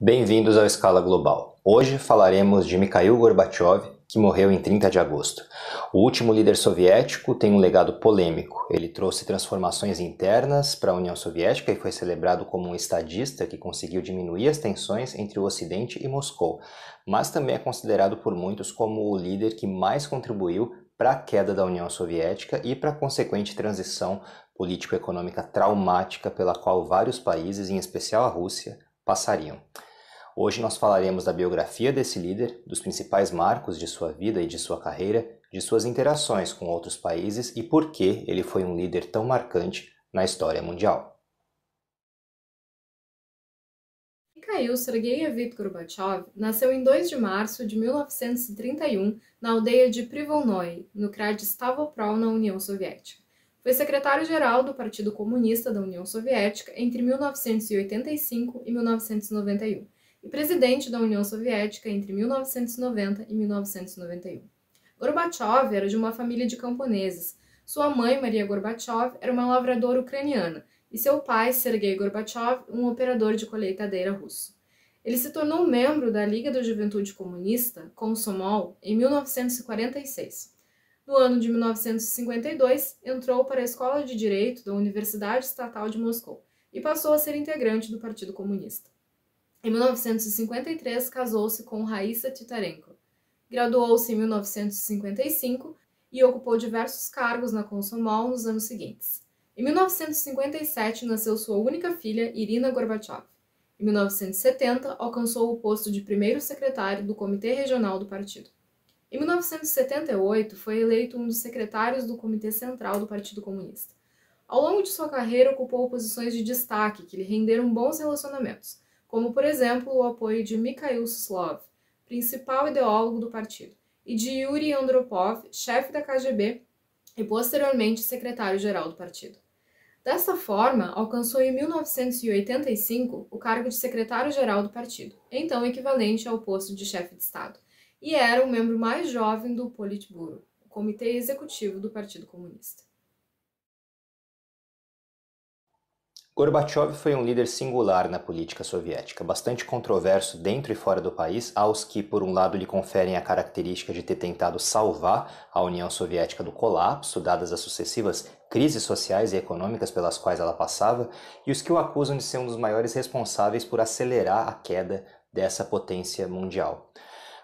Bem-vindos ao Escala Global. Hoje falaremos de Mikhail Gorbachev, que morreu em 30 de agosto. O último líder soviético tem um legado polêmico. Ele trouxe transformações internas para a União Soviética e foi celebrado como um estadista que conseguiu diminuir as tensões entre o Ocidente e Moscou, mas também é considerado por muitos como o líder que mais contribuiu para a queda da União Soviética e para a consequente transição político-econômica traumática pela qual vários países, em especial a Rússia, passariam. Hoje nós falaremos da biografia desse líder, dos principais marcos de sua vida e de sua carreira, de suas interações com outros países e por que ele foi um líder tão marcante na história mundial. Mikhail Sergeyevich Gorbachev nasceu em 2 de março de 1931 na aldeia de Privolnoye, no Krai de Stavropol, na União Soviética. Foi secretário-geral do Partido Comunista da União Soviética entre 1985 e 1991 e presidente da União Soviética entre 1990 e 1991. Gorbachev era de uma família de camponeses. Sua mãe, Maria Gorbachev, era uma lavradora ucraniana e seu pai, Sergei Gorbachev, um operador de colheitadeira russo. Ele se tornou membro da Liga da Juventude Comunista, Komsomol, em 1946. No ano de 1952, entrou para a Escola de Direito da Universidade Estatal de Moscou e passou a ser integrante do Partido Comunista. Em 1953, casou-se com Raissa Titarenko. Graduou-se em 1955 e ocupou diversos cargos na Komsomol nos anos seguintes. Em 1957, nasceu sua única filha, Irina Gorbachev. Em 1970, alcançou o posto de primeiro secretário do Comitê Regional do Partido. Em 1978, foi eleito um dos secretários do Comitê Central do Partido Comunista. Ao longo de sua carreira, ocupou posições de destaque que lhe renderam bons relacionamentos, como, por exemplo, o apoio de Mikhail Suslov, principal ideólogo do partido, e de Yuri Andropov, chefe da KGB e posteriormente secretário-geral do partido. Dessa forma, alcançou em 1985 o cargo de secretário-geral do partido, então equivalente ao posto de chefe de Estado, e era o membro mais jovem do Politburo, o Comitê Executivo do Partido Comunista. Gorbachev foi um líder singular na política soviética, bastante controverso dentro e fora do país, aos que, por um lado, lhe conferem a característica de ter tentado salvar a União Soviética do colapso, dadas as sucessivas crises sociais e econômicas pelas quais ela passava, e os que o acusam de ser um dos maiores responsáveis por acelerar a queda dessa potência mundial.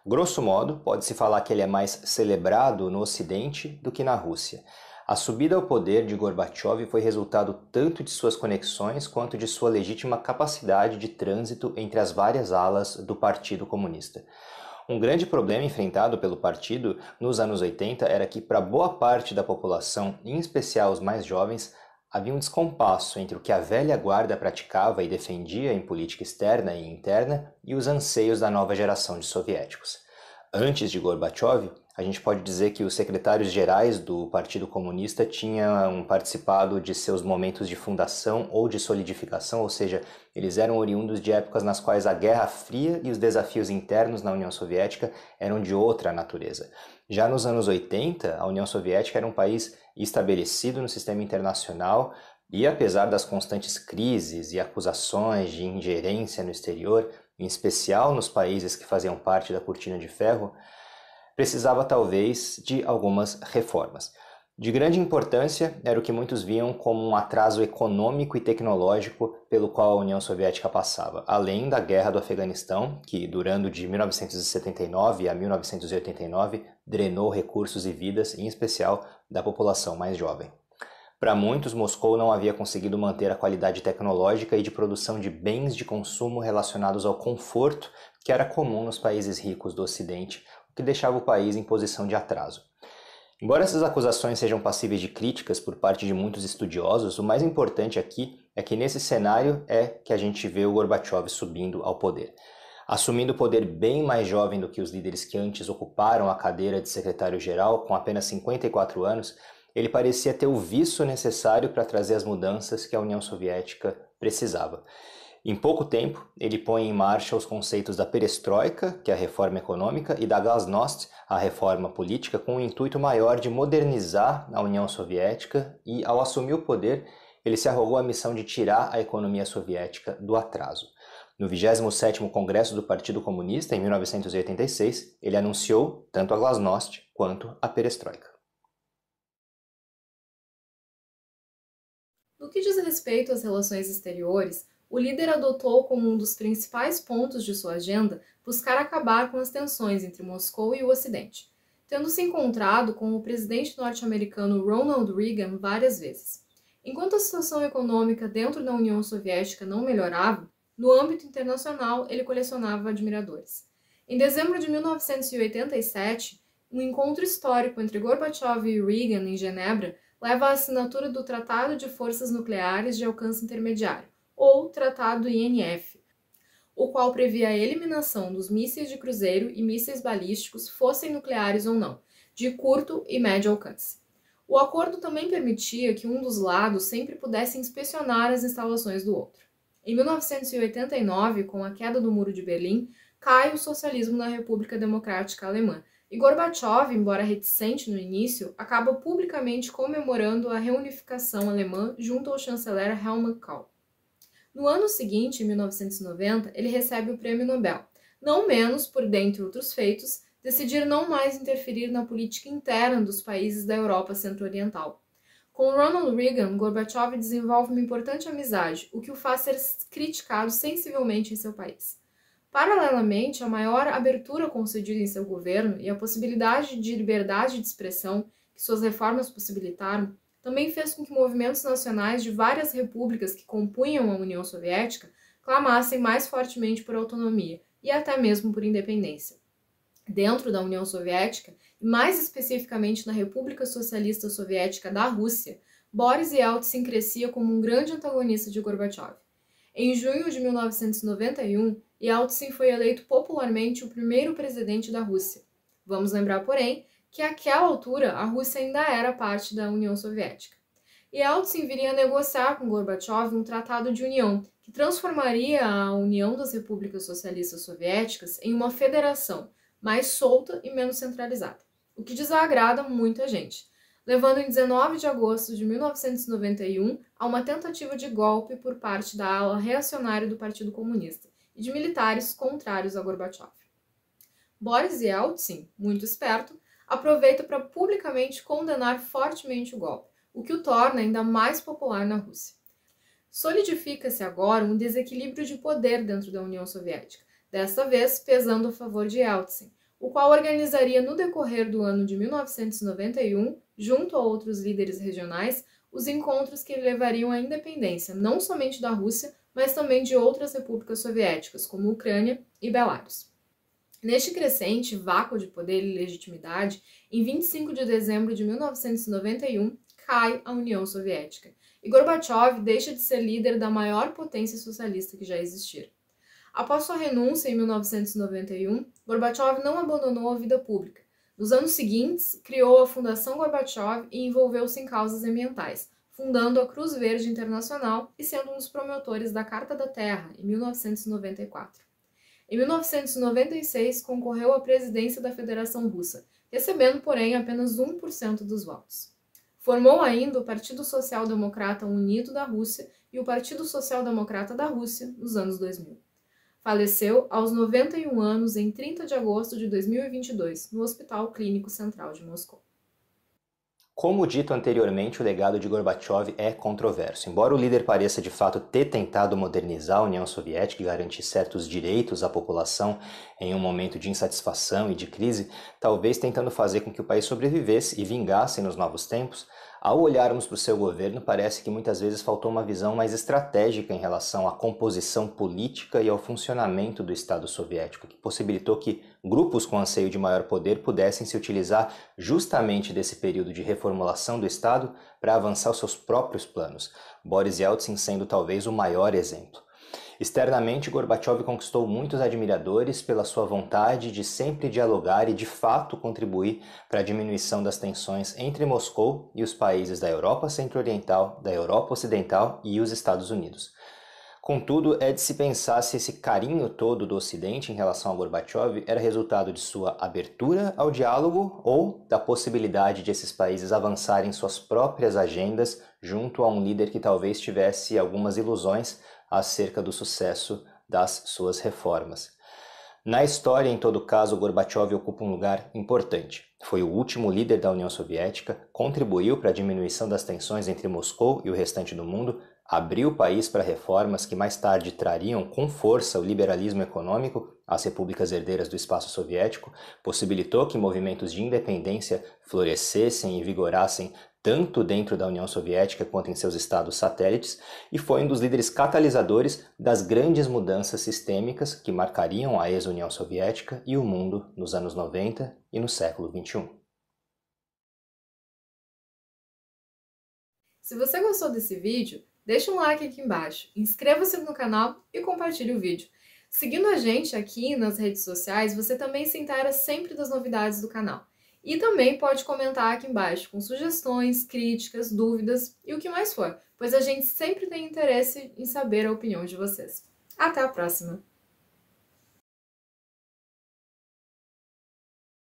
Grosso modo, pode-se falar que ele é mais celebrado no Ocidente do que na Rússia. A subida ao poder de Gorbachev foi resultado tanto de suas conexões quanto de sua legítima capacidade de trânsito entre as várias alas do Partido Comunista. Um grande problema enfrentado pelo partido nos anos 80 era que, para boa parte da população, em especial os mais jovens, havia um descompasso entre o que a velha guarda praticava e defendia em política externa e interna e os anseios da nova geração de soviéticos. Antes de Gorbachev, a gente pode dizer que os secretários-gerais do Partido Comunista tinham participado de seus momentos de fundação ou de solidificação, ou seja, eles eram oriundos de épocas nas quais a Guerra Fria e os desafios internos na União Soviética eram de outra natureza. Já nos anos 80, a União Soviética era um país estabelecido no sistema internacional e, apesar das constantes crises e acusações de ingerência no exterior, em especial nos países que faziam parte da cortina de ferro, precisava talvez de algumas reformas. De grande importância era o que muitos viam como um atraso econômico e tecnológico pelo qual a União Soviética passava, além da Guerra do Afeganistão, que durando de 1979 a 1989 drenou recursos e vidas, em especial da população mais jovem. Para muitos, Moscou não havia conseguido manter a qualidade tecnológica e de produção de bens de consumo relacionados ao conforto que era comum nos países ricos do Ocidente, o que deixava o país em posição de atraso. Embora essas acusações sejam passíveis de críticas por parte de muitos estudiosos, o mais importante aqui é que nesse cenário é que a gente vê o Gorbachev subindo ao poder. Assumindo o poder bem mais jovem do que os líderes que antes ocuparam a cadeira de secretário-geral, com apenas 54 anos, ele parecia ter o viço necessário para trazer as mudanças que a União Soviética precisava. Em pouco tempo, ele põe em marcha os conceitos da perestroika, que é a reforma econômica, e da glasnost, a reforma política, com o intuito maior de modernizar a União Soviética e, ao assumir o poder, ele se arrogou a missão de tirar a economia soviética do atraso. No 27º Congresso do Partido Comunista, em 1986, ele anunciou tanto a glasnost quanto a perestroika. No que diz respeito às relações exteriores, o líder adotou como um dos principais pontos de sua agenda buscar acabar com as tensões entre Moscou e o Ocidente, tendo se encontrado com o presidente norte-americano Ronald Reagan várias vezes. Enquanto a situação econômica dentro da União Soviética não melhorava, no âmbito internacional ele colecionava admiradores. Em dezembro de 1987, um encontro histórico entre Gorbachev e Reagan em Genebra leva à assinatura do Tratado de Forças Nucleares de Alcance Intermediário, ou Tratado INF, o qual previa a eliminação dos mísseis de cruzeiro e mísseis balísticos, fossem nucleares ou não, de curto e médio alcance. O acordo também permitia que um dos lados sempre pudesse inspecionar as instalações do outro. Em 1989, com a queda do Muro de Berlim, cai o socialismo na República Democrática Alemã, e Gorbachev, embora reticente no início, acaba publicamente comemorando a reunificação alemã junto ao chanceler Helmut Kohl. No ano seguinte, em 1990, ele recebe o Prêmio Nobel, não menos por, dentre outros feitos, decidir não mais interferir na política interna dos países da Europa Centro-Oriental. Com Ronald Reagan, Gorbachev desenvolve uma importante amizade, o que o faz ser criticado sensivelmente em seu país. Paralelamente, a maior abertura concedida em seu governo e a possibilidade de liberdade de expressão que suas reformas possibilitaram também fez com que movimentos nacionais de várias repúblicas que compunham a União Soviética clamassem mais fortemente por autonomia e até mesmo por independência. Dentro da União Soviética, e mais especificamente na República Socialista Soviética da Rússia, Boris Yeltsin crescia como um grande antagonista de Gorbachev. Em junho de 1991, Yeltsin foi eleito popularmente o primeiro presidente da Rússia. Vamos lembrar, porém, que àquela altura a Rússia ainda era parte da União Soviética. Yeltsin viria a negociar com Gorbachev um tratado de união que transformaria a União das Repúblicas Socialistas Soviéticas em uma federação mais solta e menos centralizada, o que desagrada muita gente, levando em 19 de agosto de 1991 a uma tentativa de golpe por parte da ala reacionária do Partido Comunista e de militares contrários a Gorbachev. Boris Yeltsin, muito esperto, aproveita para publicamente condenar fortemente o golpe, o que o torna ainda mais popular na Rússia. Solidifica-se agora um desequilíbrio de poder dentro da União Soviética, desta vez pesando a favor de Yeltsin, o qual organizaria no decorrer do ano de 1991, junto a outros líderes regionais, os encontros que levariam à independência não somente da Rússia, mas também de outras repúblicas soviéticas, como Ucrânia e Belarus. Neste crescente vácuo de poder e legitimidade, em 25 de dezembro de 1991, cai a União Soviética, e Gorbachev deixa de ser líder da maior potência socialista que já existira. Após sua renúncia em 1991, Gorbachev não abandonou a vida pública. Nos anos seguintes, criou a Fundação Gorbachev e envolveu-se em causas ambientais, fundando a Cruz Verde Internacional e sendo um dos promotores da Carta da Terra, em 1994. Em 1996, concorreu à presidência da Federação Russa, recebendo, porém, apenas 1% dos votos. Formou ainda o Partido Social Democrata Unido da Rússia e o Partido Social Democrata da Rússia nos anos 2000. Faleceu aos 91 anos em 30 de agosto de 2022, no Hospital Clínico Central de Moscou. Como dito anteriormente, o legado de Gorbachev é controverso. Embora o líder pareça de fato ter tentado modernizar a União Soviética e garantir certos direitos à população em um momento de insatisfação e de crise, talvez tentando fazer com que o país sobrevivesse e vingasse nos novos tempos, ao olharmos para o seu governo, parece que muitas vezes faltou uma visão mais estratégica em relação à composição política e ao funcionamento do Estado soviético, que possibilitou que grupos com anseio de maior poder pudessem se utilizar justamente desse período de reformulação do Estado para avançar os seus próprios planos, Boris Yeltsin sendo talvez o maior exemplo. Externamente, Gorbachev conquistou muitos admiradores pela sua vontade de sempre dialogar e de fato contribuir para a diminuição das tensões entre Moscou e os países da Europa Centro-Oriental, da Europa Ocidental e os Estados Unidos. Contudo, é de se pensar se esse carinho todo do Ocidente em relação a Gorbachev era resultado de sua abertura ao diálogo ou da possibilidade de esses países avançarem suas próprias agendas junto a um líder que talvez tivesse algumas ilusões acerca do sucesso das suas reformas. Na história, em todo caso, Gorbachev ocupa um lugar importante. Foi o último líder da União Soviética, contribuiu para a diminuição das tensões entre Moscou e o restante do mundo, abriu o país para reformas que mais tarde trariam com força o liberalismo econômico às repúblicas herdeiras do espaço soviético, possibilitou que movimentos de independência florescessem e vigorassem tanto dentro da União Soviética quanto em seus estados satélites, e foi um dos líderes catalisadores das grandes mudanças sistêmicas que marcariam a ex-União Soviética e o mundo nos anos 90 e no século XXI. Se você gostou desse vídeo, deixa um like aqui embaixo, inscreva-se no canal e compartilhe o vídeo. Seguindo a gente aqui nas redes sociais, você também se inteira sempre das novidades do canal. E também pode comentar aqui embaixo com sugestões, críticas, dúvidas e o que mais for, pois a gente sempre tem interesse em saber a opinião de vocês. Até a próxima!